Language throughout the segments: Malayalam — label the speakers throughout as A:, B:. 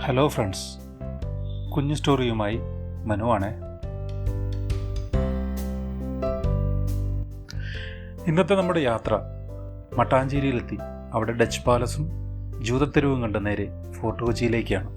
A: ഹലോ ഫ്രണ്ട്സ്, കുഞ്ഞു സ്റ്റോറിയുമായി മനുവാണേ. ഇന്നത്തെ നമ്മുടെ യാത്ര മട്ടാഞ്ചേരിയിലെത്തി അവിടെ ഡച്ച് പാലസും ജൂതത്തെരുവും കണ്ട് നേരെ ഫോർട്ട് കൊച്ചിയിലേക്കാണ്.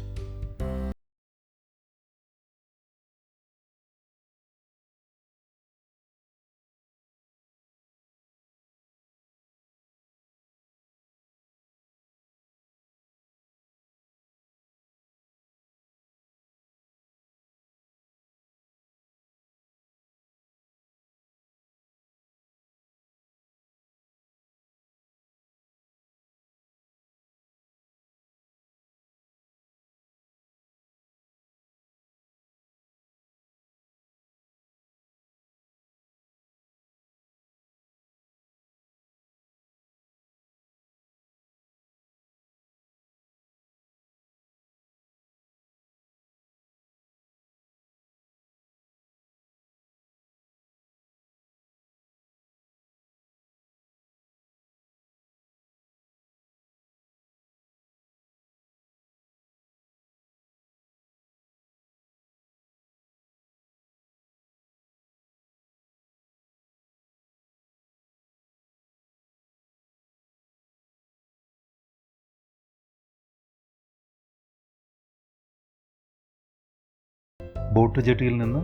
A: ബോട്ട് ജെട്ടിയിൽ നിന്ന്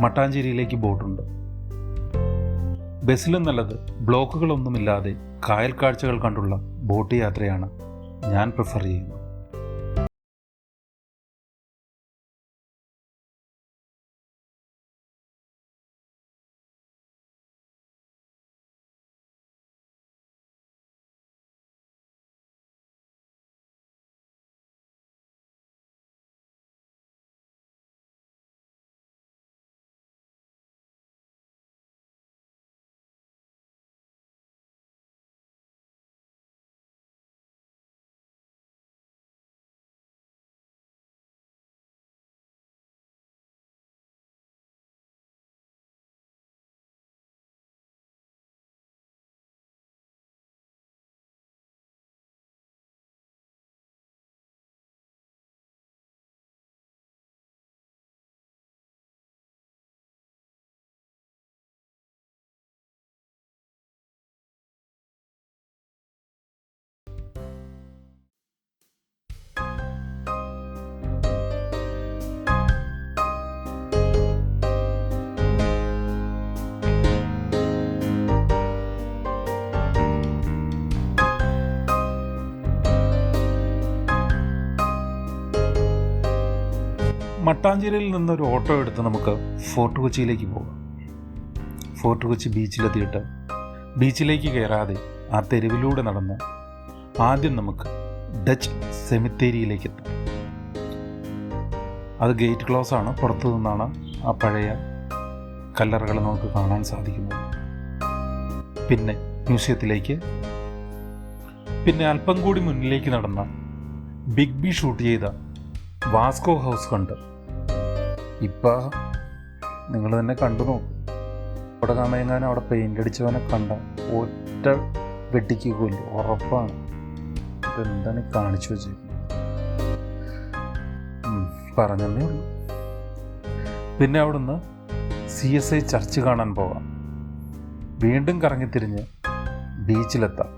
A: മട്ടാഞ്ചേരിയിലേക്ക് ബോട്ടുണ്ട്. ബസ്സിലും നല്ലത് ബ്ലോക്കുകളൊന്നുമില്ലാതെ കായൽ കാഴ്ചകൾ കണ്ടുള്ള ബോട്ട് യാത്രയാണ് ഞാൻ പ്രിഫർ ചെയ്യുന്നത്. മട്ടാഞ്ചേരിയിൽ നിന്നൊരു ഓട്ടോ എടുത്ത് നമുക്ക് ഫോർട്ട് കൊച്ചിയിലേക്ക് പോകാം. ഫോർട്ട് കൊച്ചി ബീച്ചിലെത്തിയിട്ട് ബീച്ചിലേക്ക് കയറാതെ ആ തെരുവിലൂടെ നടന്ന് ആദ്യം നമുക്ക് ഡച്ച് സെമിത്തേരിയിലേക്ക് എത്താം. അത് ഗേറ്റ് ക്ലോസ് ആണ്. പുറത്തു നിന്നാണ് ആ പഴയ കല്ലറകൾ നമുക്ക് കാണാൻ സാധിക്കുന്നത്. പിന്നെ മ്യൂസിയത്തിലേക്ക്, പിന്നെ അല്പം കൂടി മുന്നിലേക്ക് നടന്ന ബിഗ് ബി ഷൂട്ട് ചെയ്ത വാസ്കോ ഹൗസ് കണ്ട് ഇപ്പം നിങ്ങൾ തന്നെ കണ്ടു നോക്കും. അവിടെ കാണാൻ അവിടെ പെയിൻ്റ് അടിച്ചവനെ കണ്ട ഒറ്റ വെട്ടിക്ക് കൊല്ലും, ഉറപ്പാണ്. ഇതെന്താണ് കാണിച്ചു വെച്ചേക്കുന്നത്, പറഞ്ഞതേ ഉള്ളൂ. പിന്നെ അവിടുന്ന് CSI ചർച്ച് കാണാൻ പോകാം. വീണ്ടും കറങ്ങിത്തിരിഞ്ഞ് ബീച്ചിലെത്താം.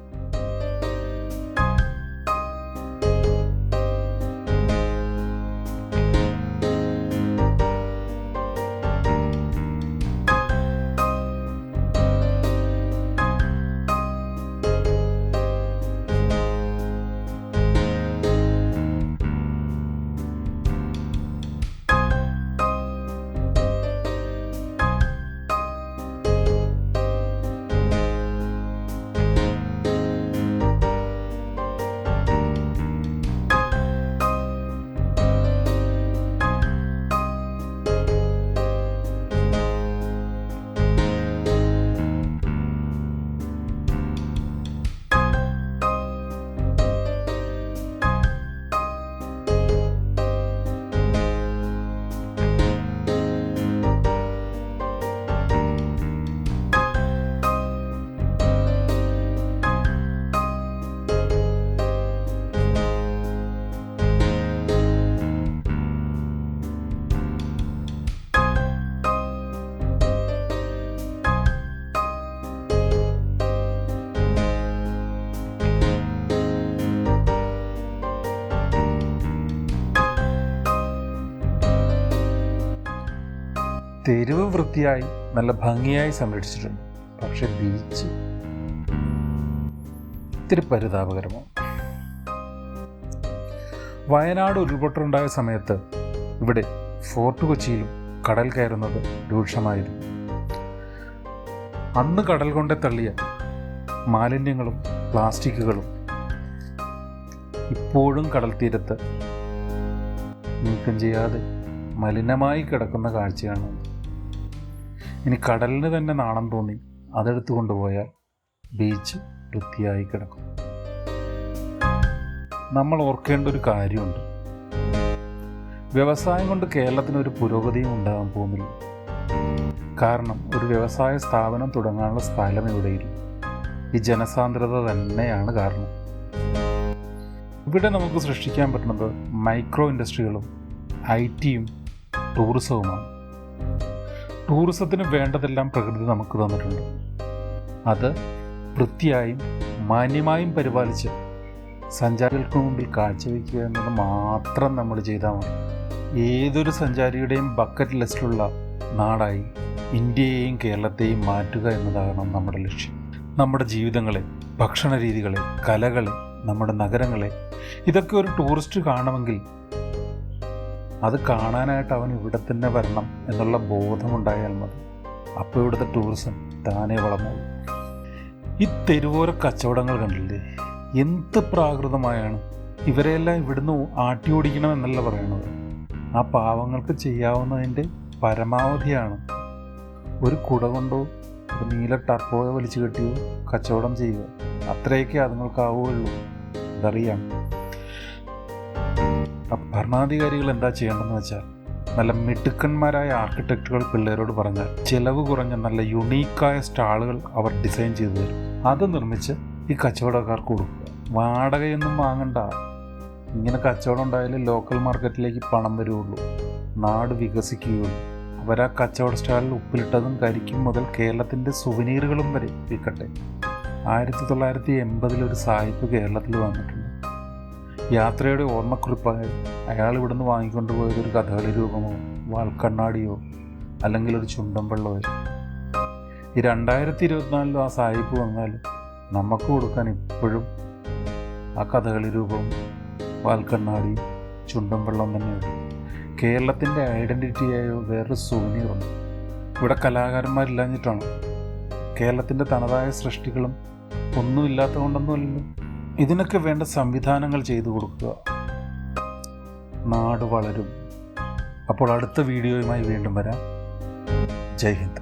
A: തെരുവ് വൃത്തിയായി നല്ല ഭംഗിയായി സംരക്ഷിച്ചിട്ടുണ്ട്. പക്ഷെ ബീച്ച് ഇത്തിരി പരിതാപകരമാണ്. വയനാട് ഉരുൾപൊട്ടലുണ്ടായ സമയത്ത് ഇവിടെ ഫോർട്ട് കൊച്ചിയിലും കടൽ കയറുന്നത് രൂക്ഷമായിരുന്നു. അന്ന് കടൽ കൊണ്ട് തള്ളിയ മാലിന്യങ്ങളും പ്ലാസ്റ്റിക്കുകളും ഇപ്പോഴും കടൽ തീരത്ത് നീക്കം ചെയ്യാതെ മലിനമായി കിടക്കുന്ന കാഴ്ചയാണ്. ഇനി കടലിന് തന്നെ നാണം തോന്നി അതെടുത്തു കൊണ്ടുപോയാൽ ബീച്ച് വൃത്തിയായി കിടക്കും. നമ്മൾ ഓർക്കേണ്ട ഒരു കാര്യമുണ്ട്. വ്യവസായം കൊണ്ട് കേരളത്തിനൊരു പുരോഗതിയും ഉണ്ടാകാൻ പോകുന്നില്ല. കാരണം ഒരു വ്യവസായ സ്ഥാപനം തുടങ്ങാനുള്ള സ്ഥലം ഇവിടെയില്ല. ഈ ജനസാന്ദ്രത തന്നെയാണ് കാരണം. ഇവിടെ നമുക്ക് സൃഷ്ടിക്കാൻ പറ്റുന്നത് മൈക്രോ ഇൻഡസ്ട്രികളും IT-യും ടൂറിസവുമാണ്. ടൂറിസത്തിന് വേണ്ടതെല്ലാം പ്രകൃതി നമുക്ക് തന്നിട്ടുണ്ട്. അത് വൃത്തിയായും മാന്യമായും പരിപാലിച്ച് സഞ്ചാരികൾക്ക് മുമ്പിൽ കാഴ്ചവെക്കുക എന്നത് മാത്രം നമ്മൾ ചെയ്താൽ മതി. ഏതൊരു സഞ്ചാരിയുടെയും ബക്കറ്റ് ലിസ്റ്റിലുള്ള നാടായി ഇന്ത്യയെയും കേരളത്തെയും മാറ്റുക എന്നതാണ് നമ്മുടെ ലക്ഷ്യം. നമ്മുടെ ജീവിതങ്ങളെ, ഭക്ഷണ രീതികളെ, കലകളെ, നമ്മുടെ നഗരങ്ങളെ ഇതൊക്കെ ഒരു ടൂറിസ്റ്റ് കാണുമെങ്കിൽ അത് കാണാനായിട്ട് അവൻ ഇവിടെ തന്നെ വരണം എന്നുള്ള ബോധമുണ്ടായാൽ മതി. അപ്പോൾ ഇവിടുത്തെ ടൂറിസം താനേ വളർന്നോളും. ഈ തെരുവോര കച്ചവടങ്ങൾ കണ്ടില്ലേ, എന്ത് പ്രാകൃതമായാണ്. ഇവരെല്ലാം ഇവിടുന്ന് ആട്ടി ഓടിക്കണമെന്നല്ല പറയണത്. ആ പാവങ്ങൾക്ക് ചെയ്യാവുന്നതിൻ്റെ പരമാവധിയാണ് ഒരു കുട കൊണ്ടോ ഒരു നീല ടർപ്പോയോ വലിച്ചു കെട്ടിയോ കച്ചവടം ചെയ്യുക. അത്രയൊക്കെ അതുങ്ങൾക്കാവുകയുള്ളൂ. അതറിയാം. ഭരണാധികാരികൾ എന്താ ചെയ്യേണ്ടതെന്ന് വെച്ചാൽ, നല്ല മിടുക്കന്മാരായ ആർക്കിടെക്റ്റുകൾ പിള്ളേരോട് പറഞ്ഞാൽ ചിലവ് കുറഞ്ഞ നല്ല യുണീക്കായ സ്റ്റാളുകൾ അവർ ഡിസൈൻ ചെയ്തു തരും. അത് നിർമ്മിച്ച് ഈ കച്ചവടക്കാർക്ക് കൊടുക്കുക. വാടകയൊന്നും വാങ്ങണ്ട. ഇങ്ങനെ കച്ചവടം ഉണ്ടായാലും ലോക്കൽ മാർക്കറ്റിലേക്ക് പണം വരുള്ളൂ, നാട് വികസിക്കുകയുള്ളൂ. അവരാ കച്ചവട സ്റ്റാളിൽ ഉപ്പിലിട്ടതും കരിക്കും മുതൽ കേരളത്തിൻ്റെ സുവനീറുകളും വരെ വിൽക്കട്ടെ. 1980 ഒരു സായിപ്പ് കേരളത്തിൽ വന്നിട്ടുണ്ട്. യാത്രയുടെ ഓർമ്മക്കുറിപ്പായി അയാൾ ഇവിടുന്ന് വാങ്ങിക്കൊണ്ട് പോയതൊരു കഥകളി രൂപമോ വാൽക്കണ്ണാടിയോ അല്ലെങ്കിൽ ഒരു ചുണ്ടൻ വെള്ളമോ. ഈ 2024 ആ സായിപ്പ് വന്നാൽ നമുക്ക് കൊടുക്കാൻ ഇപ്പോഴും ആ കഥകളി രൂപവും വാൽക്കണ്ണാടിയും ചുണ്ടൻ വെള്ളം തന്നെയുള്ളൂ. കേരളത്തിൻ്റെ ഐഡൻറ്റിറ്റിയായോ വേറൊരു സുവനീറുണ്ട്. ഇവിടെ കലാകാരന്മാരില്ലാഞ്ഞിട്ടാണ്. കേരളത്തിൻ്റെ തനതായ സൃഷ്ടികളും ഒന്നുമില്ലാത്ത കൊണ്ടൊന്നുമല്ലല്ലോ. ഇതിനൊക്കെ വേണ്ട സംവിധാനങ്ങൾ ചെയ്തു കൊടുക്കുക. നാട് വളരും. അപ്പോൾ അടുത്ത വീഡിയോയുമായി വീണ്ടും വരാം. ജയ് ഹിന്ദ്.